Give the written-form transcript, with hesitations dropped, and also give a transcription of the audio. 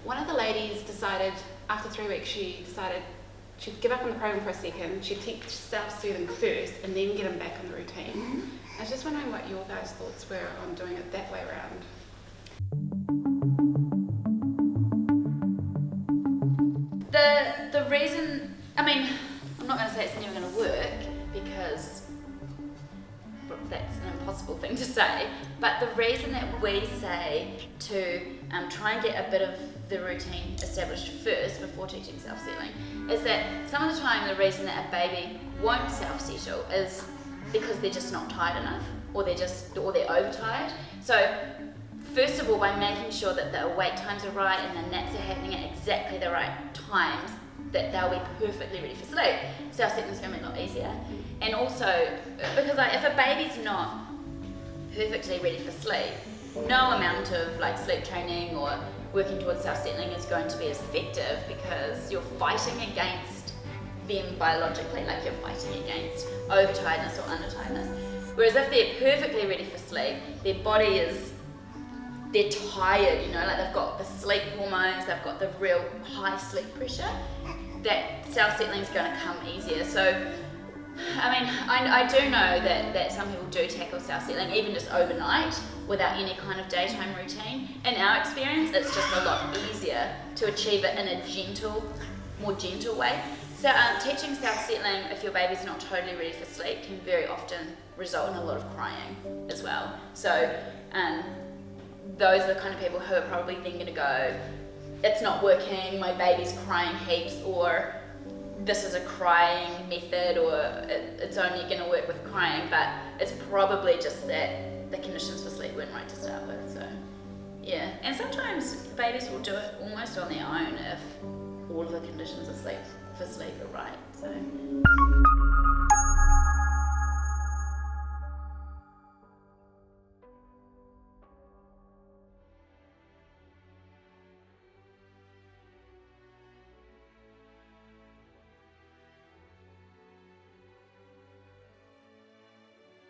one of the ladies decided, after 3 weeks, she decided she'd give up on the program for a second, she'd teach self-soothing first and then get him back in the routine. I was just wondering what your guys' thoughts were on doing it that way around. The reason, I mean, I'm not going to say it's never going to work because that's an impossible thing to say, but the reason that we say to try and get a bit of the routine established first before teaching self-settling is that some of the time the reason that a baby won't self-settle is because they're just not tired enough, or they're overtired. So first of all, by making sure that the awake times are right and the naps are happening at exactly the right times, that they'll be perfectly ready for sleep, self-settling is going to be a lot easier. And also, because if a baby's not perfectly ready for sleep, no amount of sleep training or working towards self-settling is going to be as effective, because you're fighting against them biologically, you're fighting against overtiredness or undertiredness. Whereas if they're perfectly ready for sleep, their body they're tired, they've got the sleep hormones, they've got the real high sleep pressure, that self-settling is going to come easier. So, I do know that some people do tackle self-settling even just overnight without any kind of daytime routine. In our experience, it's just a lot easier to achieve it in a more gentle way. So teaching self-settling, if your baby's not totally ready for sleep, can very often result in a lot of crying as well. So those are the kind of people who are probably then going to go, it's not working, my baby's crying heaps, or this is a crying method, or it's only going to work with crying, but it's probably just that the conditions for sleep weren't right to start with. So yeah, and sometimes babies will do it almost on their own if all of the conditions for sleep are right. So